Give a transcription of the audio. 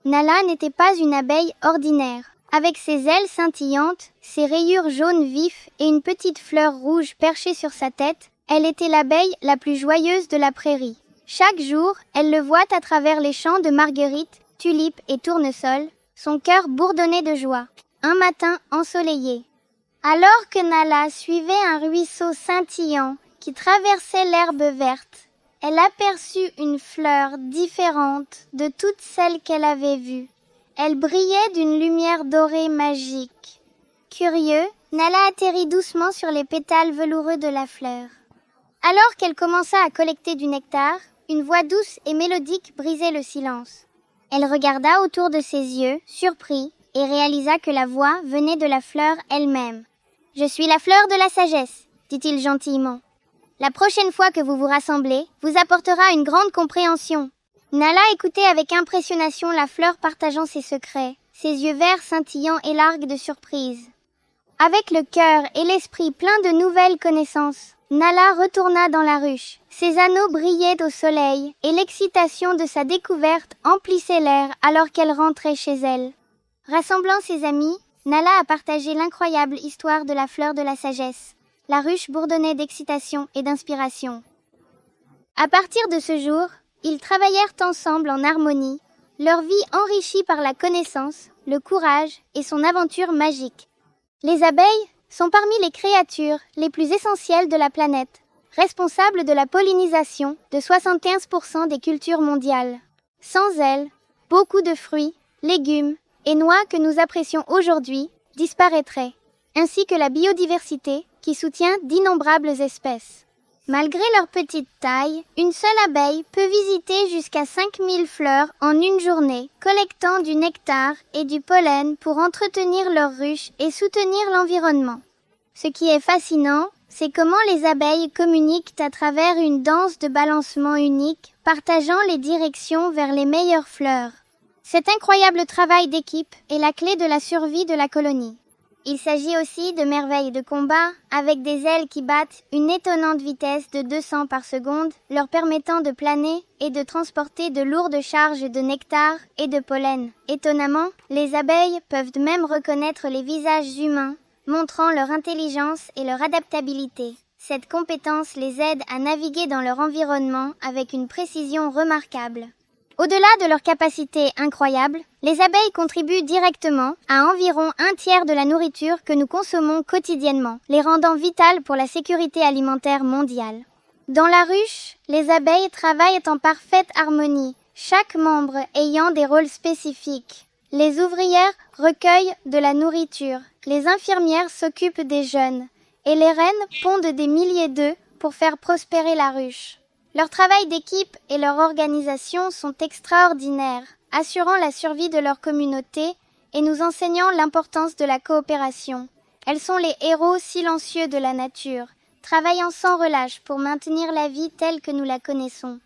Nala n'était pas une abeille ordinaire. Avec ses ailes scintillantes, ses rayures jaunes vifs et une petite fleur rouge perchée sur sa tête, elle était l'abeille la plus joyeuse de la prairie. Chaque jour, elle le voit à travers les champs de marguerites, tulipes et tournesols. Son cœur bourdonnait de joie. Un matin ensoleillé. Alors que Nala suivait un ruisseau scintillant qui traversait l'herbe verte, elle aperçut une fleur différente de toutes celles qu'elle avait vues. Elle brillait d'une lumière dorée magique. Curieux, Nala atterrit doucement sur les pétales veloureux de la fleur. Alors qu'elle commença à collecter du nectar, une voix douce et mélodique brisait le silence. Elle regarda autour de ses yeux, surpris, et réalisa que la voix venait de la fleur elle-même. « Je suis la fleur de la sagesse », dit-il gentiment. « La prochaine fois que vous vous rassemblez, vous apportera une grande compréhension. » Nala écoutait avec impressionnation la fleur partageant ses secrets, ses yeux verts scintillants et larges de surprise. Avec le cœur et l'esprit pleins de nouvelles connaissances, Nala retourna dans la ruche. Ses anneaux brillaient au soleil et l'excitation de sa découverte emplissait l'air alors qu'elle rentrait chez elle. Rassemblant ses amis, Nala a partagé l'incroyable histoire de la fleur de la sagesse. La ruche bourdonnait d'excitation et d'inspiration. À partir de ce jour, ils travaillèrent ensemble en harmonie, leur vie enrichie par la connaissance, le courage et son aventure magique. Les abeilles sont parmi les créatures les plus essentielles de la planète, responsables de la pollinisation de 75% des cultures mondiales. Sans elles, beaucoup de fruits, légumes et noix que nous apprécions aujourd'hui disparaîtraient, ainsi que la biodiversité qui soutient d'innombrables espèces. Malgré leur petite taille, une seule abeille peut visiter jusqu'à 5000 fleurs en une journée, collectant du nectar et du pollen pour entretenir leur ruche et soutenir l'environnement. Ce qui est fascinant, c'est comment les abeilles communiquent à travers une danse de balancement unique, partageant les directions vers les meilleures fleurs. Cet incroyable travail d'équipe est la clé de la survie de la colonie. Il s'agit aussi de merveilles de combat, avec des ailes qui battent une étonnante vitesse de 200 par seconde, leur permettant de planer et de transporter de lourdes charges de nectar et de pollen. Étonnamment, les abeilles peuvent même reconnaître les visages humains, montrant leur intelligence et leur adaptabilité. Cette compétence les aide à naviguer dans leur environnement avec une précision remarquable. Au-delà de leur capacité incroyable, les abeilles contribuent directement à environ un tiers de la nourriture que nous consommons quotidiennement, les rendant vitales pour la sécurité alimentaire mondiale. Dans la ruche, les abeilles travaillent en parfaite harmonie, chaque membre ayant des rôles spécifiques. Les ouvrières recueillent de la nourriture, les infirmières s'occupent des jeunes, et les reines pondent des milliers d'œufs pour faire prospérer la ruche. Leur travail d'équipe et leur organisation sont extraordinaires, assurant la survie de leur communauté et nous enseignant l'importance de la coopération. Elles sont les héros silencieux de la nature, travaillant sans relâche pour maintenir la vie telle que nous la connaissons.